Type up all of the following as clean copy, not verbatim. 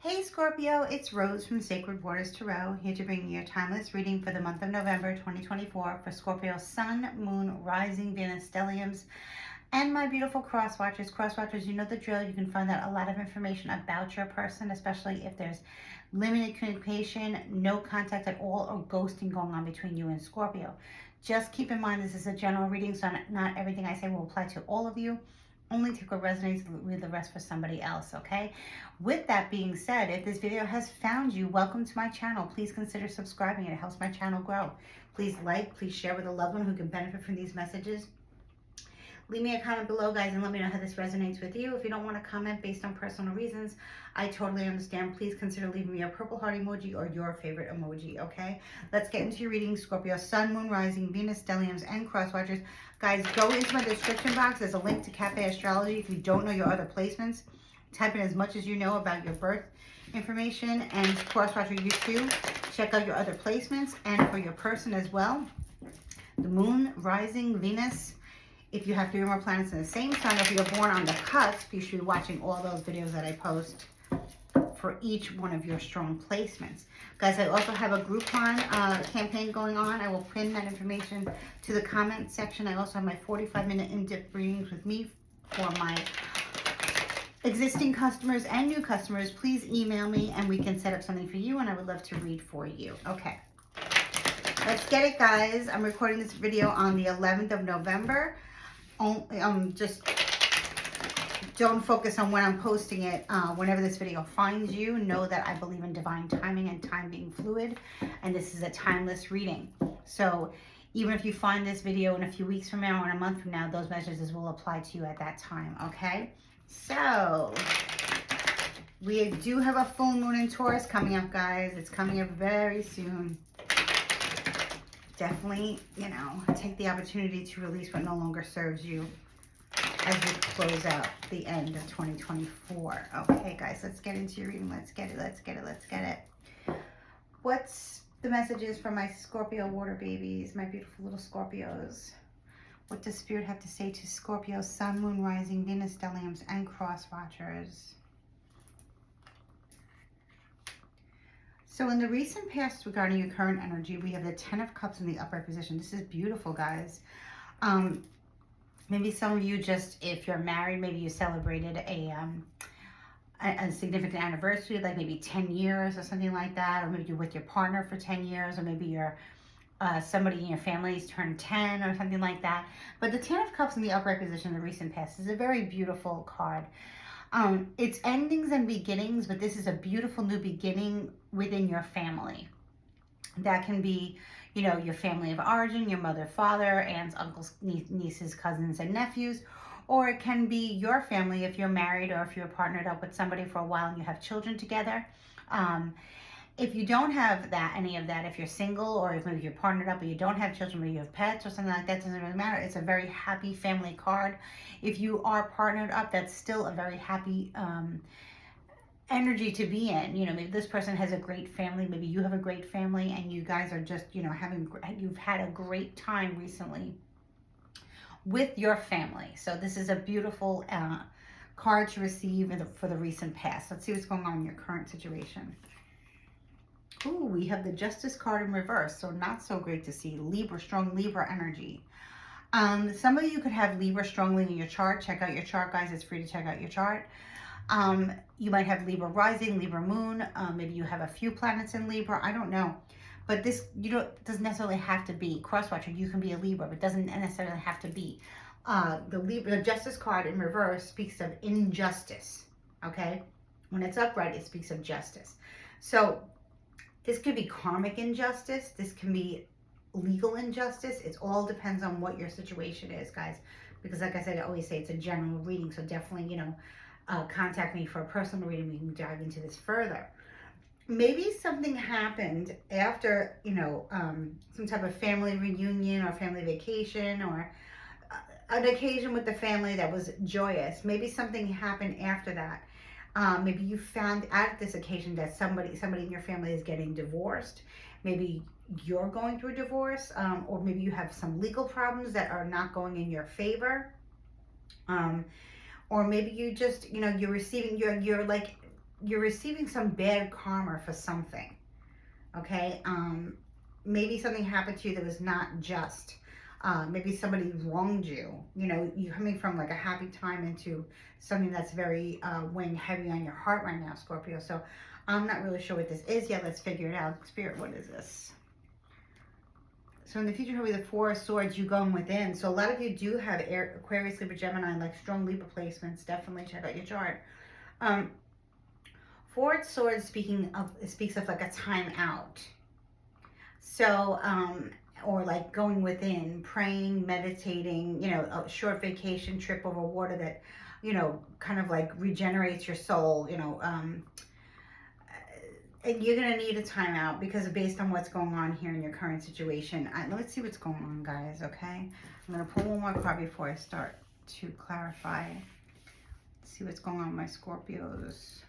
Hey Scorpio, it's Rose from Sacred Waters Tarot, here to bring you your timeless reading for the month of November 2024 for Scorpio Sun, Moon, Rising, Venus, Stelliums, and my beautiful cross watchers. Cross watchers, you know the drill. You can find out a lot of information about your person, especially if there's limited communication, no contact at all, or ghosting going on between you and Scorpio. Just keep in mind this is a general reading, so not everything I say will apply to all of you. Only take what resonates, leave the rest for somebody else, okay? With that being said, if this video has found you, welcome to my channel. Please consider subscribing. It helps my channel grow. Please like, please share with a loved one who can benefit from these messages. Leave me a comment below, guys, and let me know how this resonates with you. If you don't want to comment based on personal reasons, I totally understand. Please consider leaving me a purple heart emoji or your favorite emoji, okay? Let's get into your reading, Scorpio, Sun, Moon, Rising, Venus, Stelliums, and Cross Watchers. Guys, go into my description box. There's a link to Cafe Astrology. If you don't know your other placements, type in as much as you know about your birth information, and Cross Watcher you too. Check out your other placements, and for your person as well. The Moon, Rising, Venus. If you have 3 or more planets in the same sign, if you're born on the cusp, you should be watching all those videos that I post for each one of your strong placements. Guys, I also have a Groupon campaign going on. I will pin that information to the comment section. I also have my 45-minute in-depth readings with me for my existing customers and new customers. Please email me and we can set up something for you, and I would love to read for you. Okay, let's get it, guys. I'm recording this video on the 11th of November. Just don't focus on when I'm posting it. Whenever this video finds you, know that I believe in divine timing and time being fluid, and this is a timeless reading. So even if you find this video in a few weeks from now or in a month from now, those messages will apply to you at that time, okay? So we do have a full moon in Taurus coming up, guys. It's coming up very soon. Definitely, you know, take the opportunity to release what no longer serves you as we close out the end of 2024. Okay, guys, let's get into your reading. Let's get it, let's get it, let's get it. What's the messages for my Scorpio water babies, my beautiful little Scorpios? What does Spirit have to say to Scorpio, Sun, Moon, Rising, Venus, Stelliums, and Cross Watchers? So in the recent past regarding your current energy, we have the 10 of Cups in the upright position. This is beautiful, guys. Maybe some of you just, if you're married, maybe you celebrated a significant anniversary, like maybe 10 years or something like that. Or maybe you're with your partner for 10 years, or maybe you're somebody in your family's turned 10 or something like that. But the 10 of Cups in the upright position in the recent past is a very beautiful card. It's endings and beginnings, but this is a beautiful new beginning within your family. That can be, you know, your family of origin, your mother, father, aunts, uncles, nieces, cousins, and nephews. Or it can be your family if you're married, or if you're partnered up with somebody for a while and you have children together. If you don't have that, any of that, if you're single, or if maybe you're partnered up but you don't have children but you have pets or something like that, doesn't really matter. It's a very happy family card. If you are partnered up, that's still a very happy energy to be in. You know, maybe this person has a great family, maybe you have a great family, and you guys are just, you know, you've had a great time recently with your family. So this is a beautiful card to receive for the recent past. Let's see what's going on in your current situation. Ooh, we have the Justice card in reverse, so not so great to see. Libra, strong Libra energy. Some of you could have Libra strongly in your chart. Check out your chart, guys. It's free to check out your chart. You might have Libra rising, Libra moon. Maybe you have a few planets in Libra. I don't know. But this, doesn't necessarily have to be. Crosswatcher, you can be a Libra, but doesn't necessarily have to be. The Justice card in reverse speaks of injustice, okay? When it's upright, it speaks of justice. So this could be karmic injustice. This can be legal injustice. It all depends on what your situation is, guys. Because like I said, I always say it's a general reading. So definitely, you know, contact me for a personal reading. We can dive into this further. Maybe something happened after, you know, some type of family reunion or family vacation, or an occasion with the family that was joyous. Maybe something happened after that. Maybe you found at this occasion that somebody in your family is getting divorced. Maybe you're going through a divorce, or maybe you have some legal problems that are not going in your favor. Or maybe you just, you know, you're receiving, you're like you're receiving some bad karma for something. Okay, maybe something happened to you that was not just. Maybe somebody wronged you. You know, you're coming from like a happy time into something that's very weighing heavy on your heart right now, Scorpio. So I'm not really sure what this is yet. Let's figure it out. Spirit, what is this? So in the future, probably the Four of Swords, you going within. So a lot of you do have Air, Aquarius, Libra, Gemini, like strong Libra placements. Definitely check out your chart. Um, Four of Swords speaks of like a time out. So, or like going within, praying, meditating, you know, a short vacation trip over water that, you know, kind of like regenerates your soul, you know, and you're going to need a timeout because based on what's going on here in your current situation. Let's see what's going on, guys, okay? I'm going to pull one more card before I start to clarify. Let's see what's going on with my Scorpios.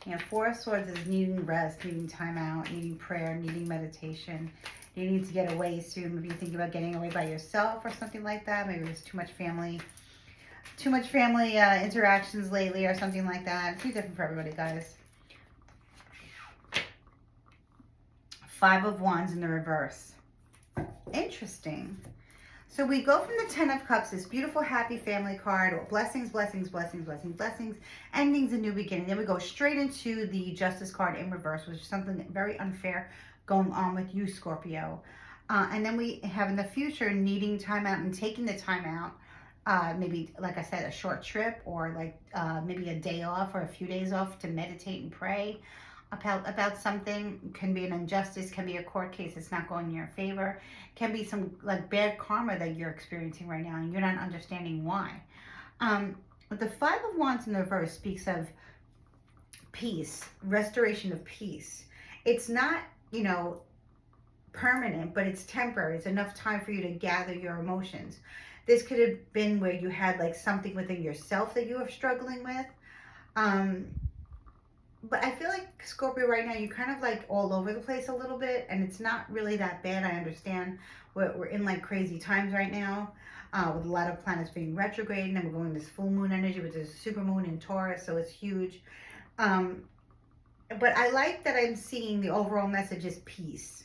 Yeah, Four of Swords is needing rest, needing time out, needing prayer, needing meditation. You need to get away soon. Maybe you think about getting away by yourself or something like that. Maybe there's too much family interactions lately or something like that. It's too different for everybody, guys. Five of Wands in the reverse. Interesting. So we go from the Ten of Cups, this beautiful, happy family card, or blessings, blessings, blessings, blessings, blessings, endings, and new beginning. Then we go straight into the Justice card in reverse, which is something very unfair going on with you, Scorpio. And then we have in the future needing time out and taking the time out. Maybe, like I said, a short trip or like maybe a day off or a few days off to meditate and pray about something. Can be an injustice, can be a court case that's not going in your favor, can be some like bad karma that you're experiencing right now and you're not understanding why. But the Five of Wands in the reverse speaks of peace, restoration of peace. It's not, you know, permanent, but it's temporary. It's enough time for you to gather your emotions. This could have been where you had like something within yourself that you were struggling with. But I feel like Scorpio right now, you're kind of like all over the place a little bit, and it's not really that bad. I understand we're in like crazy times right now with a lot of planets being retrograde, and then we're going this full moon energy, which is super moon in Taurus, so it's huge. But I like that I'm seeing the overall message is peace.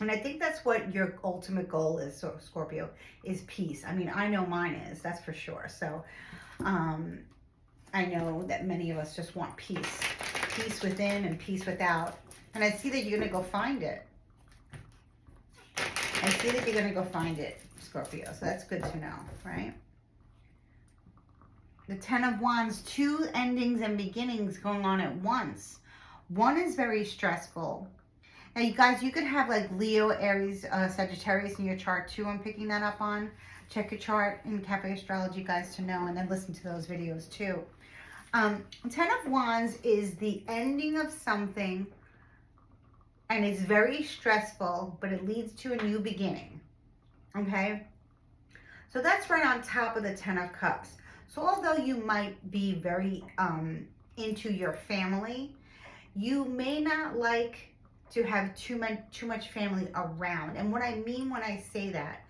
And I think that's what your ultimate goal is, so Scorpio, is peace. I mean, I know mine is, that's for sure. So, I know that many of us just want peace. Peace within and peace without. And I see that you're going to go find it. I see that you're going to go find it, Scorpio. So that's good to know, right? The Ten of Wands, two endings and beginnings going on at once. One is very stressful. Now, you guys, you could have like Leo, Aries, Sagittarius in your chart too. I'm picking that up on. Check your chart in Cafe Astrology, guys, to know, and then listen to those videos too. Ten of Wands is the ending of something, and it's very stressful, but it leads to a new beginning. Okay? So that's right on top of the Ten of Cups. So although you might be very into your family, you may not like to have too much family around. And what I mean when I say that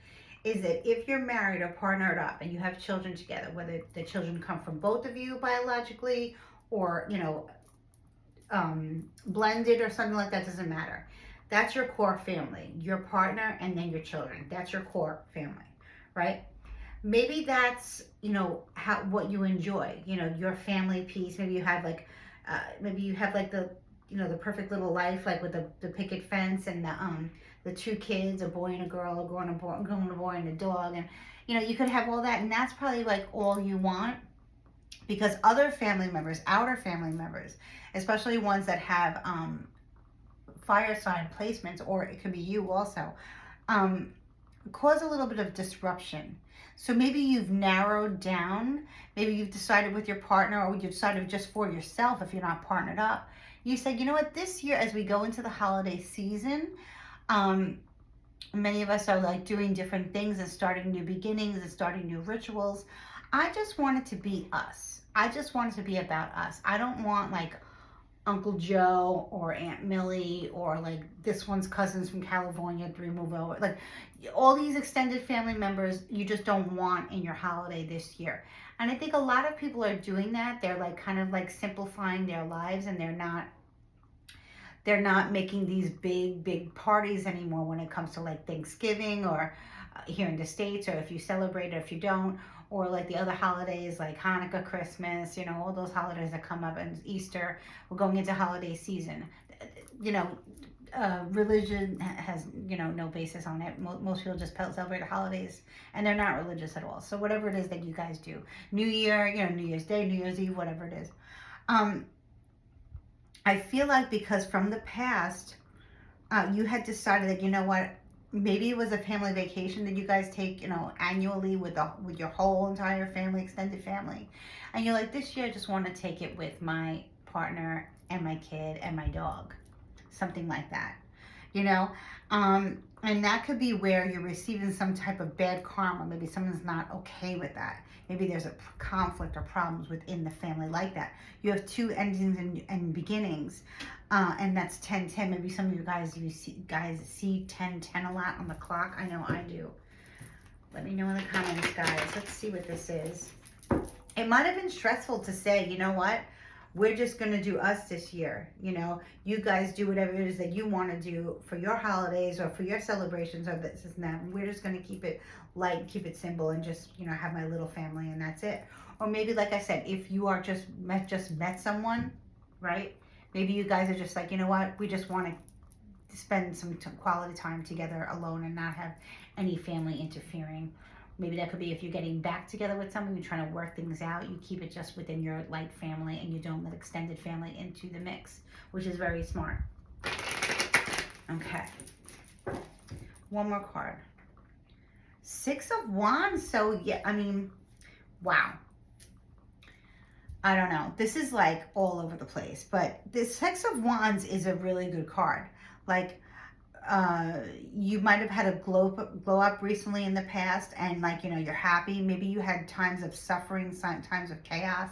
is that if you're married or partnered up and you have children together, whether the children come from both of you biologically or, you know, blended or something like that, doesn't matter. That's your core family, your partner, and then your children. That's your core family, right? Maybe that's, you know, what you enjoy, you know, your family piece. Maybe you have like the, you know, the perfect little life, like with the picket fence and the two kids, a boy and a girl, a grown boy and a dog, and you know, you could have all that, and that's probably like all you want, because other family members, outer family members, especially ones that have fire sign placements, or it could be you also, cause a little bit of disruption. So maybe you've narrowed down, maybe you've decided with your partner, or you've decided just for yourself if you're not partnered up. You said, you know what, this year as we go into the holiday season, many of us are like doing different things and starting new beginnings and starting new rituals. I just want it to be us. I just want it to be about us. I don't want like Uncle Joe or Aunt Millie or like this one's cousins from California to remove over. Like all these extended family members you just don't want in your holiday this year. And I think a lot of people are doing that. They're like kind of like simplifying their lives, and they're not making these big parties anymore when it comes to like Thanksgiving, or here in the States, or if you celebrate or if you don't, or like the other holidays like Hanukkah, Christmas, all those holidays that come up, and Easter. We're going into holiday season. You know, religion has no basis on it. Most people just celebrate the holidays, and they're not religious at all. So whatever it is that you guys do, New Year, New Year's Day, New Year's Eve, whatever it is. um I feel like because from the past, you had decided that, what, maybe it was a family vacation that you guys take, annually with your whole entire family, extended family, and you're like, this year I just want to take it with my partner and my kid and my dog, something like that, you know. And that could be where you're receiving some type of bad karma. Maybe someone's not okay with that. Maybe there's a conflict or problems within the family like that. You have two endings and beginnings, and that's 10-10. Maybe some of you guys see 10-10 a lot on the clock. I know I do. Let me know in the comments, guys. Let's see what this is. It might have been stressful to say, you know what, we're just going to do us this year. You guys do whatever it is that you want to do for your holidays or for your celebrations or this and that. We're just going to keep it light, keep it simple, and just, have my little family, and that's it. Or maybe, like I said, if you are just met someone, right? Maybe you guys are just like, you know what, we just want to spend some quality time together alone and not have any family interfering. Maybe that could be if you're getting back together with someone, you're trying to work things out, you keep it just within your light family and you don't let extended family into the mix, which is very smart. Okay. One more card. Six of Wands. So, yeah, I mean, wow. I don't know. This is like all over the place, but the Six of Wands is a really good card. Like, you might have had a glow up recently in the past, and like, you're happy. Maybe you had times of suffering, times of chaos,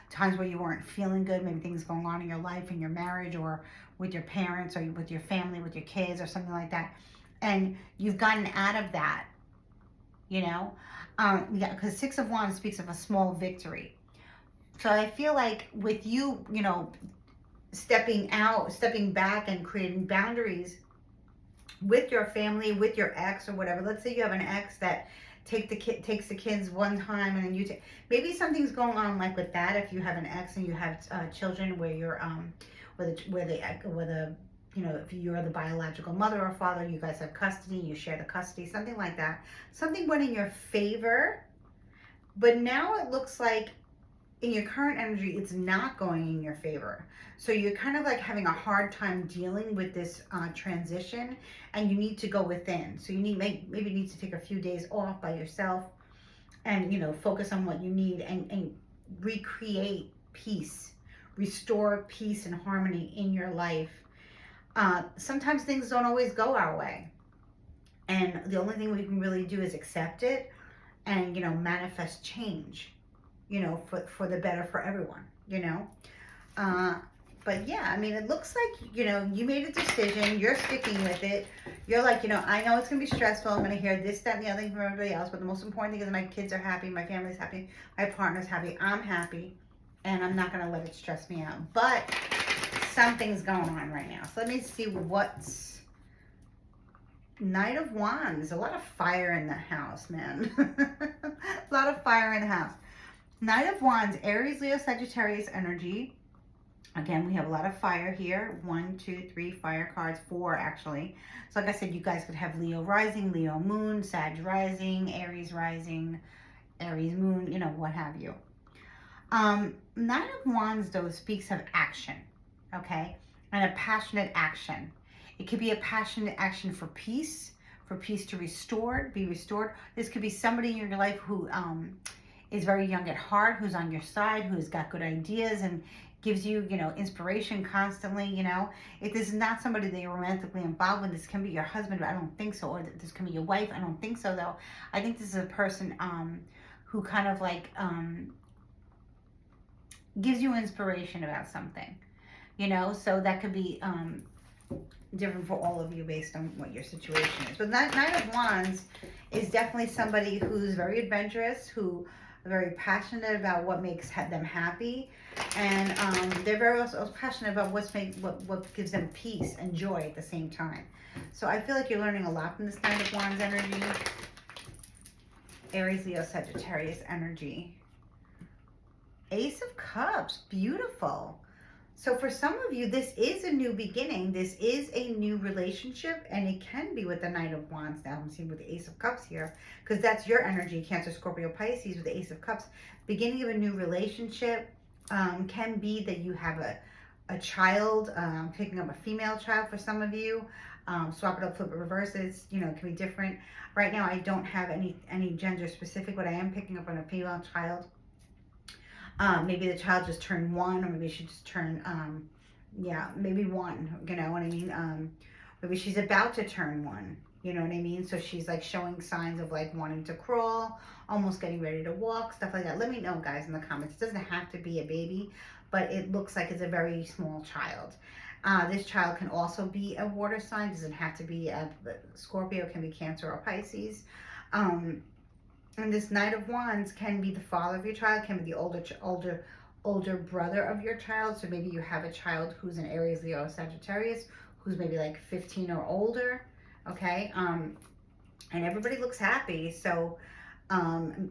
times where you weren't feeling good, maybe things going on in your life, in your marriage, or with your parents, or with your family, with your kids, or something like that, and you've gotten out of that, yeah, because Six of Wands speaks of a small victory. So I feel like with you, stepping back and creating boundaries with your family, with your ex or whatever. Let's say you have an ex that takes the kids one time, and then you take. Maybe something's going on like with that. If you have an ex and you have children where you're if you're the biological mother or father, you guys have custody, you share the custody, something like that. Something went in your favor, but now it looks like in your current energy, it's not going in your favor. So you're kind of like having a hard time dealing with this transition, and you need to go within. So you maybe need to take a few days off by yourself, and focus on what you need, and recreate peace, restore peace and harmony in your life. Sometimes things don't always go our way, and the only thing we can really do is accept it and manifest change, for the better for everyone, but yeah, I mean, it looks like, you made a decision, you're sticking with it. You're like, I know it's going to be stressful. I'm going to hear this, that, and the other thing from everybody else, but the most important thing is my kids are happy, my family's happy, my partner's happy, I'm happy, and I'm not going to let it stress me out. But something's going on right now. So let me see what's Knight of Wands. A lot of fire in the house, man. A lot of fire in the house. Knight of Wands, Aries, Leo, Sagittarius energy. Again, we have a lot of fire here. 1, 2, 3 fire cards. 4, actually. So like I said, you guys could have Leo rising, Leo moon, Sag rising, Aries moon, what have you. Knight of Wands, though, speaks of action, okay? And a passionate action. It could be a passionate action for peace to be restored. This could be somebody in your life who is very young at heart, who's on your side, who's got good ideas and gives you, inspiration constantly, If this is not somebody that you're romantically involved with, this can be your husband, but I don't think so. Or this can be your wife. I don't think so, though. I think this is a person who kind of like gives you inspiration about something, So that could be different for all of you based on what your situation is. But Knight of Wands is definitely somebody who's very adventurous, who very passionate about what makes them happy, and they're very also passionate about what gives them peace and joy at the same time. So I feel like you're learning a lot from this Nine of Wands energy. Aries, Leo, Sagittarius energy. Ace of Cups, beautiful. So for some of you, this is a new beginning. This is a new relationship, and it can be with the Knight of Wands. Now I'm seeing with the Ace of Cups here, because that's your energy, Cancer, Scorpio, Pisces, with the Ace of Cups. Beginning of a new relationship can be that you have a child, picking up a female child for some of you. Swap it up, flip it, reverse it. You know, it can be different. Right now, I don't have any gender specific, but I am picking up on a female child. Maybe the child just turned 1, or maybe she just turned, yeah, maybe 1, you know what I mean? Maybe she's about to turn 1, you know what I mean? So she's like showing signs of like wanting to crawl, almost getting ready to walk, stuff like that. Let me know, guys, in the comments. It doesn't have to be a baby, but it looks like it's a very small child. This child can also be a water sign. Doesn't have to be a Scorpio, can be Cancer or Pisces. And this Knight of Wands can be the father of your child, can be the older brother of your child. So maybe you have a child who's an Aries, Leo, or Sagittarius, who's maybe like 15 or older, okay? And everybody looks happy. So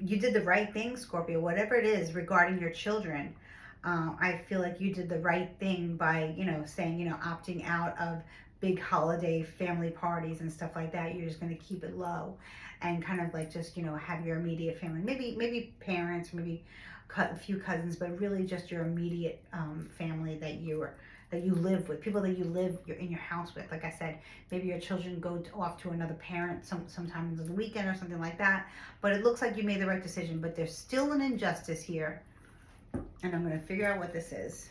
you did the right thing, Scorpio, whatever it is regarding your children. I feel like you did the right thing by, you know, saying, you know, opting out of big holiday family parties and stuff like that. You're just going to keep it low and kind of like just, you know, have your immediate family, maybe parents, maybe a few cousins, but really just your immediate family that you live with, people that you're in your house with. Like I said, maybe your children go off to another parent sometimes on the weekend or something like that. But it looks like you made the right decision, but there's still an injustice here, and I'm going to figure out what this is.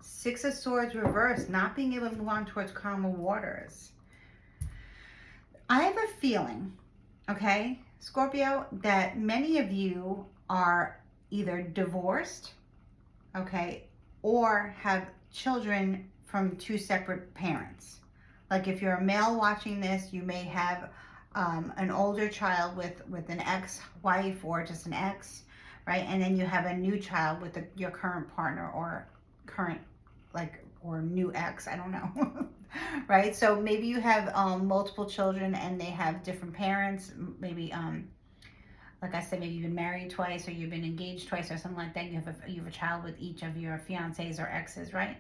Six of Swords reversed, not being able to move on towards calmer waters. I have a feeling, okay, Scorpio, that many of you are either divorced, okay, or have children from 2 separate parents. Like if you're a male watching this, you may have an older child with an ex-wife or just an ex, right? And then you have a new child with your current partner or current, like, or new ex, I don't know. Right? So maybe you have multiple children and they have different parents. Maybe like I said, maybe you've been married twice or you've been engaged twice or something like that. You have a child with each of your fiancés or exes, right?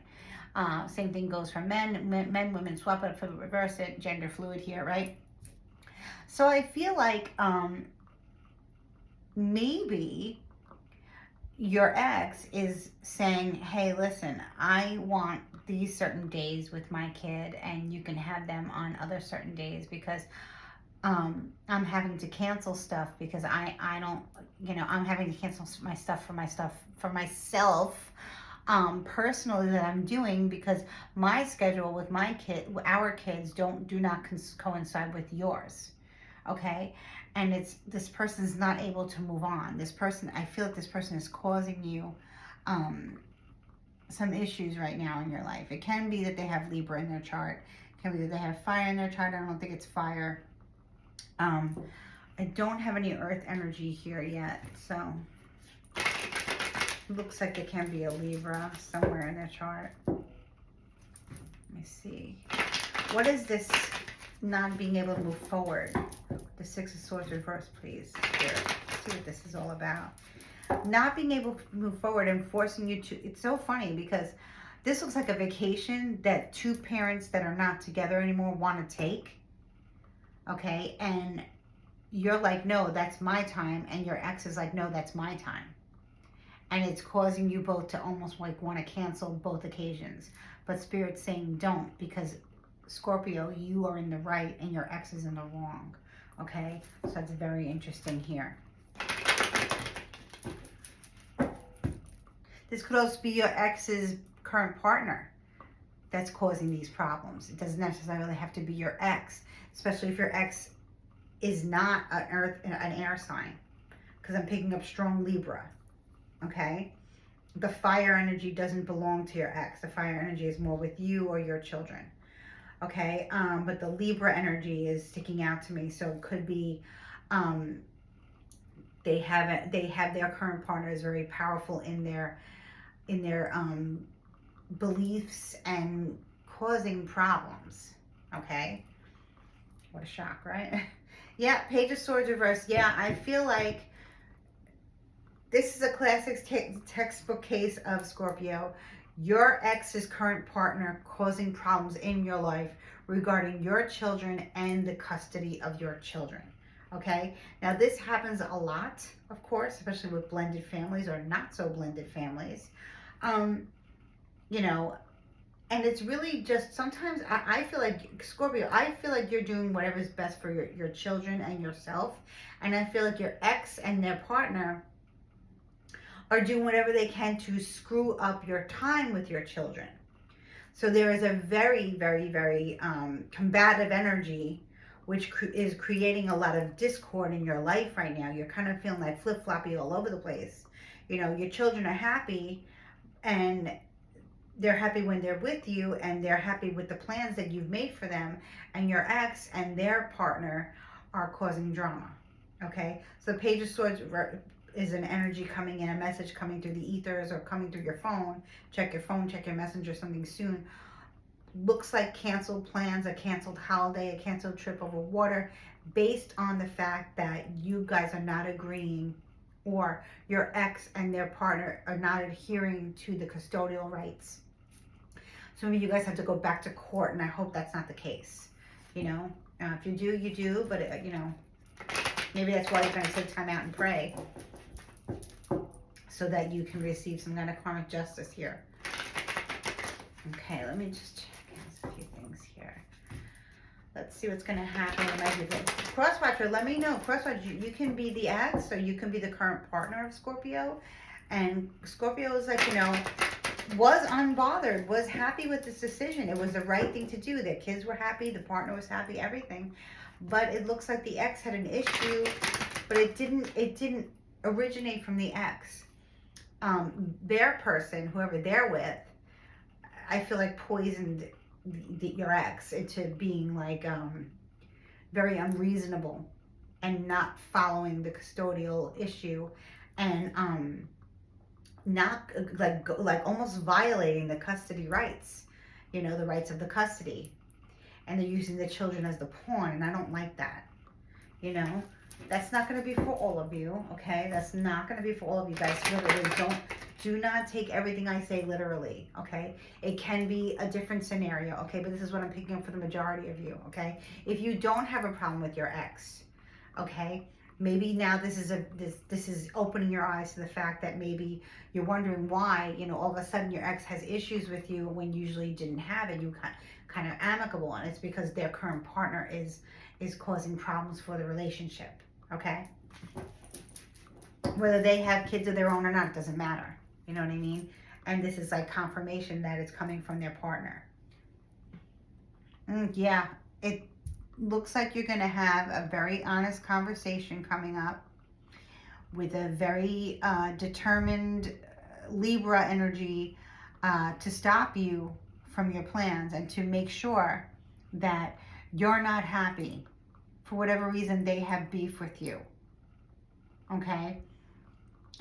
Same thing goes for men, women, swap it, flip it, reverse it, gender fluid here, right? So I feel like maybe your ex is saying, hey, listen, I want these certain days with my kid and you can have them on other certain days, because I'm having to cancel stuff because I don't, you know, I'm having to cancel my stuff for myself personally, that I'm doing because my schedule with our kids do not coincide with yours. Okay, and this person's not able to move on. This person, I feel like this person is causing you some issues right now in your life. It can be that they have Libra in their chart. It can be that they have fire in their chart. I don't think it's fire. I don't have any earth energy here yet, so it looks like it can be a Libra somewhere in their chart. Let me see. What is this not being able to move forward? The Six of Swords reversed, please. Here, let's see what this is all about. Not being able to move forward and forcing you to, it's so funny because this looks like a vacation that 2 parents that are not together anymore want to take. Okay, and you're like, no, that's my time, and your ex is like, no, that's my time. And it's causing you both to almost like want to cancel both occasions. But Spirit's saying don't, because Scorpio, you are in the right and your ex is in the wrong. Okay, so that's very interesting here. This could also be your ex's current partner that's causing these problems. It doesn't necessarily have to be your ex, especially if your ex is not an air sign, because I'm picking up strong Libra. Okay, the fire energy doesn't belong to your ex. The fire energy is more with you or your children. Okay, but the Libra energy is sticking out to me, so it could be um, they have their current partner is very powerful in their beliefs and causing problems. Okay, what a shock, right? Yeah, Page of Swords reverse. Yeah, I feel like this is a classic textbook case of Scorpio. Your ex's current partner causing problems in your life regarding your children and the custody of your children. Okay? Now, this happens a lot, of course, especially with blended families or not so blended families. Um, you know, and it's really just sometimes I feel like Scorpio, I feel like you're doing whatever's best for your children and yourself. And I feel like your ex and their partner are doing whatever they can to screw up your time with your children. So there is a very, very, very combative energy, which is creating a lot of discord in your life right now. You're kind of feeling like flip floppy all over the place. You know, your children are happy and they're happy when they're with you and they're happy with the plans that you've made for them, and your ex and their partner are causing drama. Okay, so the Page of Swords is an energy coming in, a message coming through the ethers or coming through your phone. Check your phone, check your messenger, something soon. Looks like canceled plans, a canceled holiday, a canceled trip over water, based on the fact that you guys are not agreeing, or your ex and their partner are not adhering to the custodial rights. Some of you guys have to go back to court, and I hope that's not the case. You know, if you do, you do, but you know, maybe that's why you're going to take time out and pray so that you can receive some kind of karmic justice here. Okay, let me just check a few things here. Let's see what's going to happen. Crosswatcher, let me know. Crosswatcher, you can be the ex or you can be the current partner of Scorpio. And Scorpio is like, you know, was unbothered, was happy with this decision. It was the right thing to do. Their kids were happy, the partner was happy, everything. But it looks like the ex had an issue, but it didn't originate from the ex. Their person, whoever they're with, I feel like poisoned your ex into being like very unreasonable and not following the custodial issue, and not like almost violating the custody rights, you know, the rights of the custody, and they're using the children as the pawn, and I don't like that. You know, that's not going to be for all of you. Okay, that's not going to be for all of you guys. Really, do not take everything I say literally. Okay, it can be a different scenario. Okay, but this is what I'm picking up for the majority of you. Okay, if you don't have a problem with your ex, okay, maybe now this is opening your eyes to the fact that maybe you're wondering why, you know, all of a sudden your ex has issues with you when you usually didn't have it. You kind of amicable, and it's because their current partner is causing problems for the relationship. Okay, whether they have kids of their own or not, it doesn't matter. You know what I mean? And this is like confirmation that it's coming from their partner. Yeah, it looks like you're going to have a very honest conversation coming up with a very determined Libra energy to stop you from your plans and to make sure that you're not happy for whatever reason they have beef with you. Okay?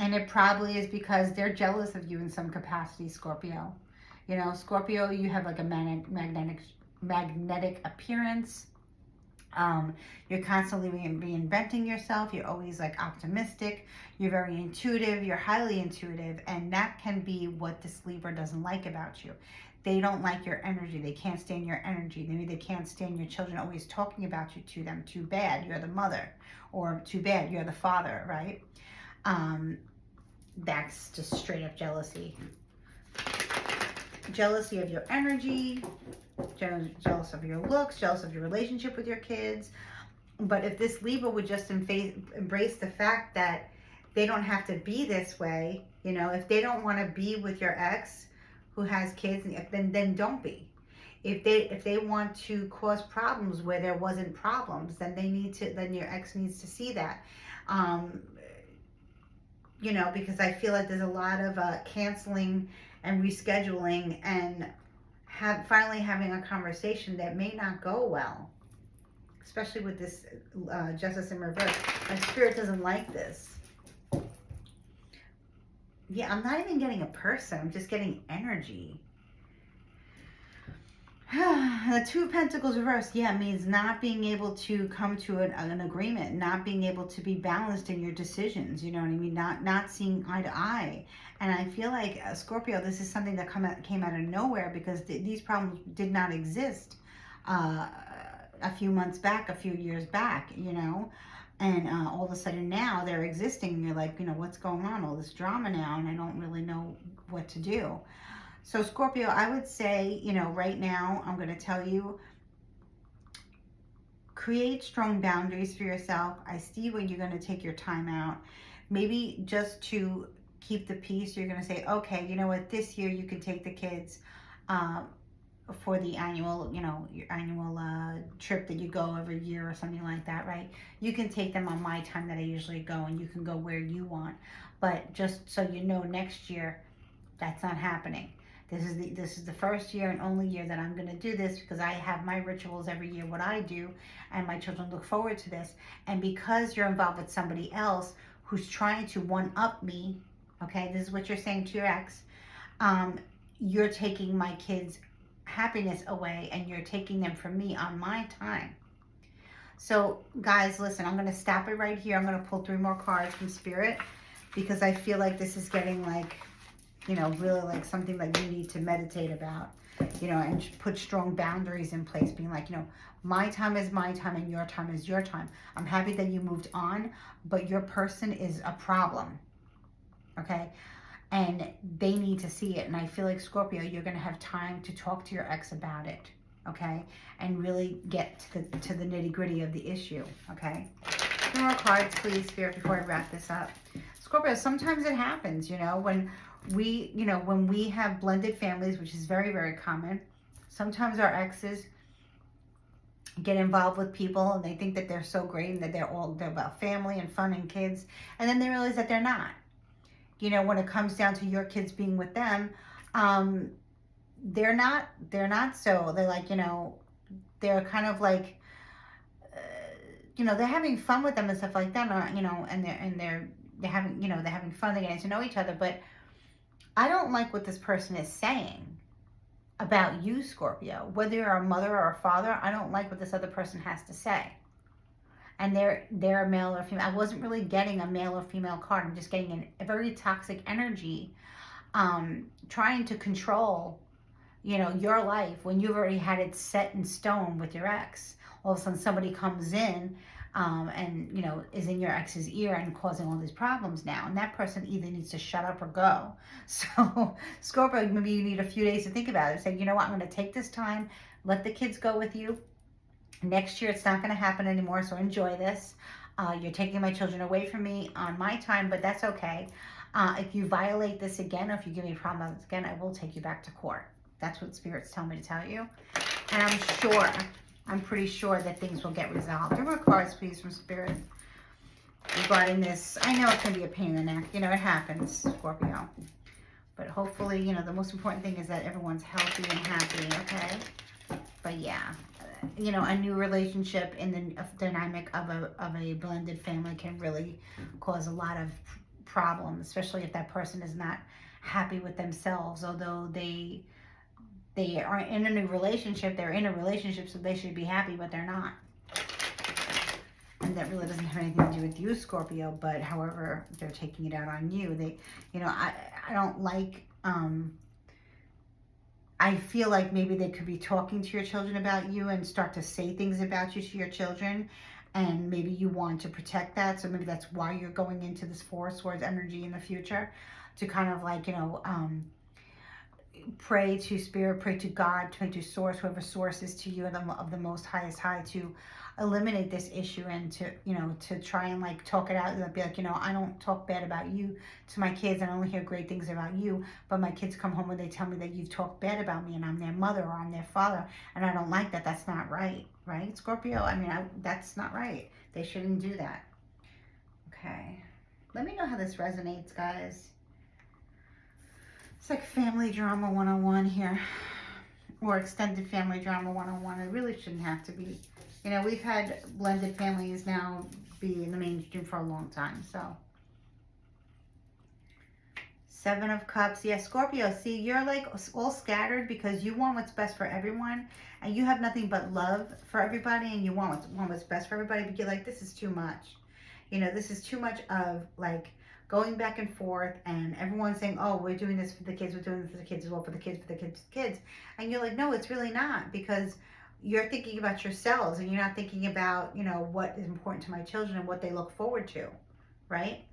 And it probably is because they're jealous of you in some capacity, Scorpio. You know, Scorpio, you have like a magnetic appearance. You're constantly reinventing yourself. You're always like optimistic. You're very intuitive. You're highly intuitive. And that can be what this Libra doesn't like about you. They don't like your energy. They can't stand your energy. Maybe they can't stand your children always talking about you to them. Too bad you're the mother, or too bad you're the father, right? That's just straight up jealousy. Jealousy of your energy, jealous of your looks, jealous of your relationship with your kids. But if this Libra would just embrace the fact that they don't have to be this way, you know, if they don't want to be with your ex who has kids, then don't be. If they want to cause problems where there wasn't problems, then then your ex needs to see that. You know, because I feel like there's a lot of canceling and rescheduling and finally having a conversation that may not go well, especially with this justice in reverse. My spirit doesn't like this. Yeah, I'm not even getting a person. I'm just getting energy. The Two of Pentacles reversed, yeah, means not being able to come to an agreement, not being able to be balanced in your decisions. You know what I mean? Not seeing eye to eye. And I feel like Scorpio, this is something that came out of nowhere because these problems did not exist a few months back, a few years back. You know. And all of a sudden now they're existing, and you're like, what's going on? All this drama now, and I don't really know what to do. So Scorpio, I would say, right now, I'm going to tell you, create strong boundaries for yourself. I see when you're going to take your time out. Maybe just to keep the peace, you're going to say, okay, you know what, this year you can take the kids for the annual, your annual trip that you go every year or something like that, right? You can take them on my time that I usually go, and you can go where you want. But just so you know, next year, that's not happening. This is the first year and only year that I'm going to do this, because I have my rituals every year, what I do, and my children look forward to this. And because you're involved with somebody else who's trying to one up me, okay, this is what you're saying to your ex, you're taking my kids' happiness away, and you're taking them from me on my time. So guys, listen, I'm going to stop it right here. I'm going to pull 3 more cards from Spirit, because I feel like this is getting like, really like something that you need to meditate about, and put strong boundaries in place, being like, my time is my time and your time is your time. I'm happy that you moved on, but your person is a problem, okay? And they need to see it. And I feel like, Scorpio, you're going to have time to talk to your ex about it, okay? And really get to the nitty gritty of the issue, okay? 3 more cards, please, Spirit, before I wrap this up. Scorpio, sometimes it happens, when we have blended families, which is very, very common. Sometimes our exes get involved with people and they think that they're so great and that they're about family and fun and kids. And then they realize that they're not. When it comes down to your kids being with them, they're not so. They're like, they're kind of like, they're having fun with them and stuff like that, and they're having fun, they're getting to know each other, but I don't like what this person is saying about you, Scorpio. Whether you're a mother or a father, I don't like what this other person has to say. And they're a male or female. I wasn't really getting a male or female card. I'm just getting a very toxic energy, trying to control, your life when you've already had it set in stone with your ex. All of a sudden somebody comes in and is in your ex's ear and causing all these problems now, and that person either needs to shut up or go. So Scorpio, maybe you need a few days to think about it. Say, you know what, I'm going to take this time, let the kids go with you. Next year it's not going to happen anymore, so enjoy this. You're taking my children away from me on my time, but that's okay. If you violate this again, or if you give me problems again, I will take you back to court. That's what Spirit's telling me to tell you. And I'm pretty sure that things will get resolved. 3 more cards, please, from Spirit regarding this. I know it's going to be a pain in the neck. It happens, Scorpio. But hopefully, the most important thing is that everyone's healthy and happy, okay? But yeah, a new relationship in the dynamic of a blended family can really cause a lot of problems, especially if that person is not happy with themselves, although they are in a new relationship. They're in a relationship, so they should be happy, but they're not. And that really doesn't have anything to do with you, Scorpio, but however they're taking it out on you. I don't like, I feel like maybe they could be talking to your children about you and start to say things about you to your children, and maybe you want to protect that, so maybe that's why you're going into this 4 Swords energy in the future, to kind of like, pray to Spirit, pray to God, pray to Source, whoever Source is to you of the most highest high, to eliminate this issue, and to try and like talk it out, and be like, I don't talk bad about you to my kids, and I only hear great things about you, but my kids come home and they tell me that you've talked bad about me, and I'm their mother or I'm their father, and I don't like that. That's not right, Scorpio? That's not right. They shouldn't do that. Okay. Let me know how this resonates, guys. It's like family drama 101 here. or extended family drama one-on-one. It really shouldn't have to be. You know, we've had blended families now be in the mainstream for a long time. So, Seven of Cups. Yeah, Scorpio. See, you're like all scattered because you want what's best for everyone, and you have nothing but love for everybody, and you want what's best for everybody. But you're like, this is too much. You know, this is too much of like going back and forth, and everyone's saying, "Oh, we're doing this for the kids. We're doing this for the kids as well, for the kids, for the kids, kids." And you're like, "No, it's really not," because you're thinking about yourselves, and you're not thinking about, you know, what is important to my children and what they look forward to, right?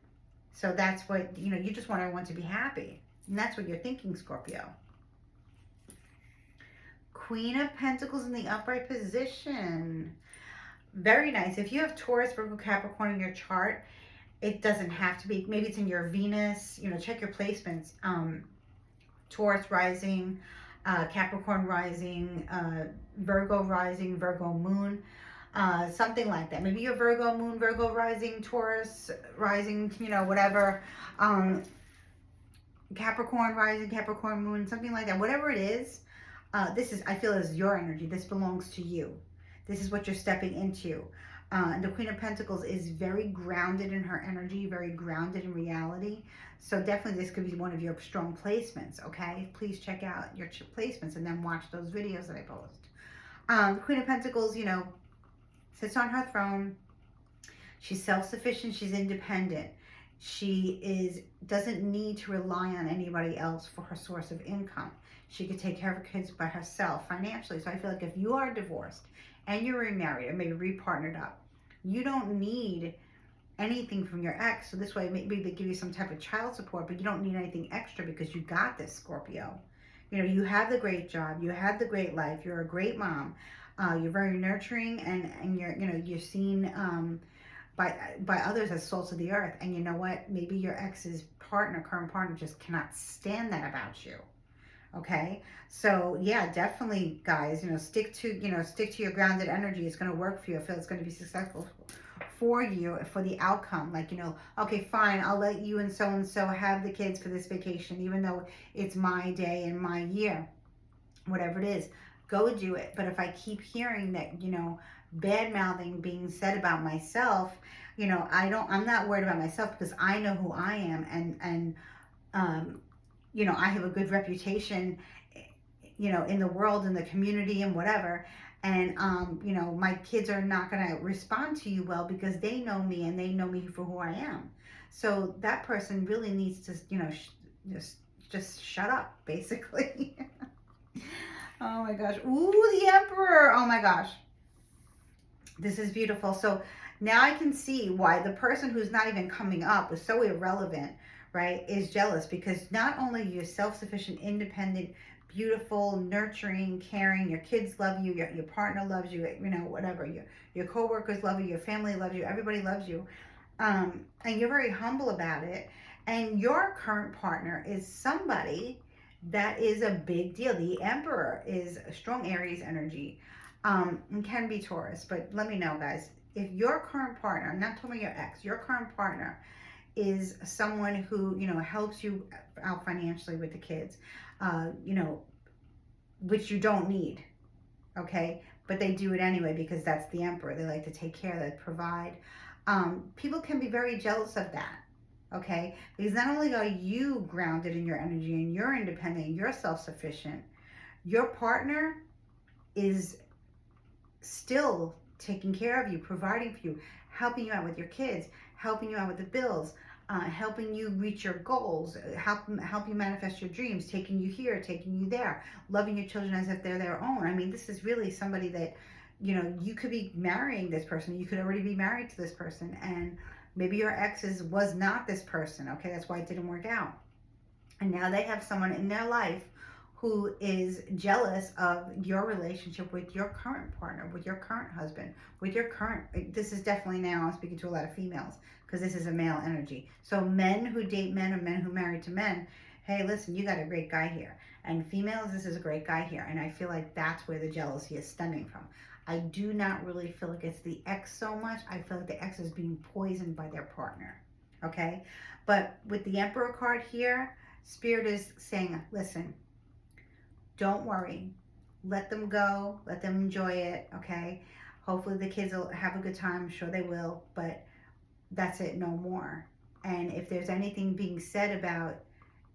So that's what, you know, you just want everyone to be happy. And that's what you're thinking, Scorpio. Queen of Pentacles in the upright position. Very nice. If you have Taurus, Virgo, Capricorn in your chart, it doesn't have to be. Maybe it's in your Venus. You know, check your placements. Taurus rising, Capricorn rising, Virgo rising, Virgo moon. Something like that. Maybe your Virgo moon, Virgo rising, Taurus rising, you know, whatever. Capricorn rising, Capricorn moon, something like that. Whatever it is, this is, I feel, is your energy. This belongs to you. This is what you're stepping into. And the Queen of Pentacles is very grounded in her energy, very grounded in reality. So definitely this could be one of your strong placements, okay? Please check out your placements and then watch those videos that I post. The Queen of Pentacles, you know, sits on her throne. She's self-sufficient. She's independent. She doesn't need to rely on anybody else for her source of income. She could take care of her kids by herself financially. So I feel like if you are divorced and you're remarried or maybe repartnered up, you don't need anything from your ex. So this way, maybe they give you some type of child support, but you don't need anything extra because you got this, Scorpio. You know, you have the great job. You have the great life. You're a great mom. You're very nurturing, and you're, you know, you're seen by others as salts of the earth. And you know what? Maybe your ex's current partner, just cannot stand that about you. Okay, so yeah, definitely, guys. You know, stick to your grounded energy. It's going to work for you. I feel it's going to be successful for you, for the outcome. Like, you know, okay, fine, I'll let you and so have the kids for this vacation, even though it's my day and my year, whatever it is. Go do it. But if I keep hearing that, you know, bad mouthing being said about myself, you know, I'm not worried about myself because I know who I am, and you know, I have a good reputation, you know, in the world, in the community, and whatever. And you know, my kids are not going to respond to you well because they know me and they know me for who I am. So that person really needs to, you know, just shut up, basically. Oh my gosh. Ooh, the Emperor. Oh my gosh. This is beautiful. So now I can see why the person who's not even coming up is so irrelevant, right, is jealous, because not only are you self-sufficient, independent, beautiful, nurturing, caring, your kids love you, your partner loves you, you know, whatever, your co-workers love you, your family loves you, everybody loves you, and you're very humble about it. And your current partner is somebody that is a big deal. The Emperor is a strong Aries energy, and can be Taurus. But let me know, guys, if your current partner, I'm not talking about your ex, your current partner is someone who, you know, helps you out financially with the kids, you know, which you don't need, okay? But they do it anyway because that's the Emperor. They like to take care, they provide. People can be very jealous of that. Okay, because not only are you grounded in your energy and you're independent and you're self-sufficient, your partner is still taking care of you, providing for you, helping you out with your kids, helping you out with the bills, helping you reach your goals, help you manifest your dreams, taking you here, taking you there, loving your children as if they're their own. I mean, this is really somebody that, you know, you could be marrying this person. You could already be married to this person, and maybe your exes was not this person. Okay, that's why it didn't work out. And now they have someone in their life who is jealous of your relationship with your current partner, with your current husband, with your current, this is definitely, now I'm speaking to a lot of females because this is a male energy. So men who date men or men who marry to men, hey, listen, you got a great guy here. And females, this is a great guy here. And I feel like that's where the jealousy is stemming from. I do not really feel like it's the ex so much. I feel like the ex is being poisoned by their partner. Okay? But with the Emperor card here, Spirit is saying, listen, don't worry. let them go, let them enjoy it, okay? Hopefully the kids will have a good time. I'm sure they will, but that's it, no more. And if there's anything being said about,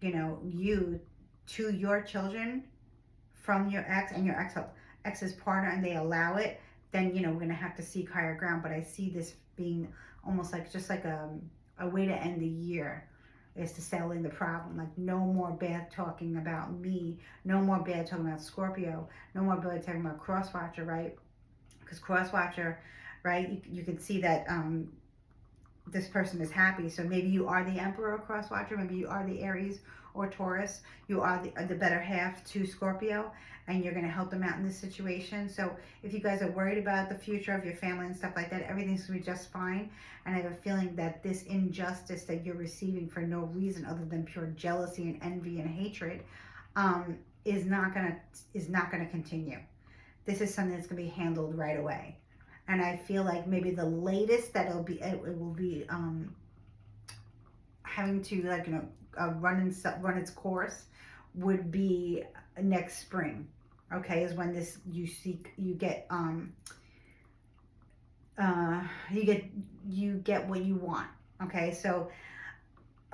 you to your children from your ex and your ex's partner, and they allow it, then we're gonna have to seek higher ground. But I see this being almost like just like a way to end the year, is to settle in the problem. Like, no more bad talking about me, no more bad talking about Scorpio, no more bad talking about Crosswatcher, right? Because Crosswatcher, right, you can see that this person is happy. So maybe you are the Emperor or Crosswatcher, maybe you are the Aries or Taurus, you are the better half to Scorpio, and you're going to help them out in this situation. So if you guys are worried about the future of your family and stuff like that, everything's going to be just fine. And I have a feeling that this injustice that you're receiving for no reason other than pure jealousy and envy and hatred, is not going to continue. This is something that's going to be handled right away. And I feel like maybe the latest that it will be having to, like, run its course would be next spring. Okay, is when you get what you want. Okay, so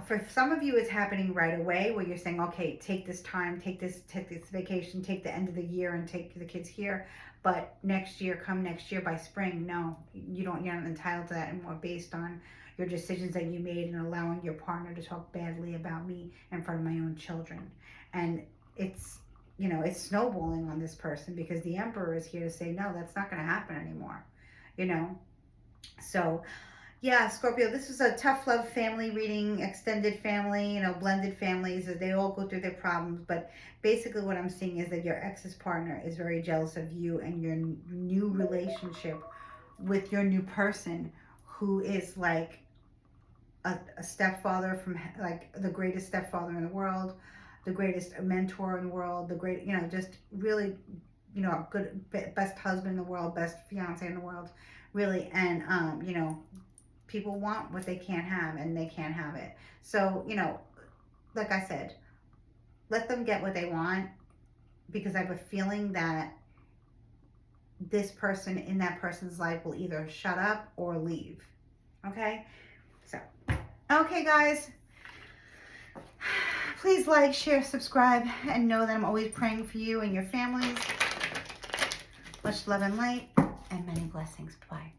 for some of you, it's happening right away, where you're saying, okay, take this time, take this vacation, take the end of the year and take the kids here. But come next year by spring, no, you're not entitled to that anymore, based on your decisions that you made and allowing your partner to talk badly about me in front of my own children. And it's snowballing on this person, because the Emperor is here to say, no, that's not going to happen anymore. So yeah, Scorpio, this is a tough love family reading, extended family, blended families, as they all go through their problems. But basically what I'm seeing is that your ex's partner is very jealous of you and your new relationship with your new person, who is like a stepfather, from like the greatest stepfather in the world, the greatest mentor in the world, just really, a good, best husband in the world, best fiance in the world, really. And, people want what they can't have, and they can't have it. So, like I said, let them get what they want, because I have a feeling that this person in that person's life will either shut up or leave. Okay? So, okay, guys. Please like, share, subscribe, and know that I'm always praying for you and your families. Much love and light, and many blessings. Bye.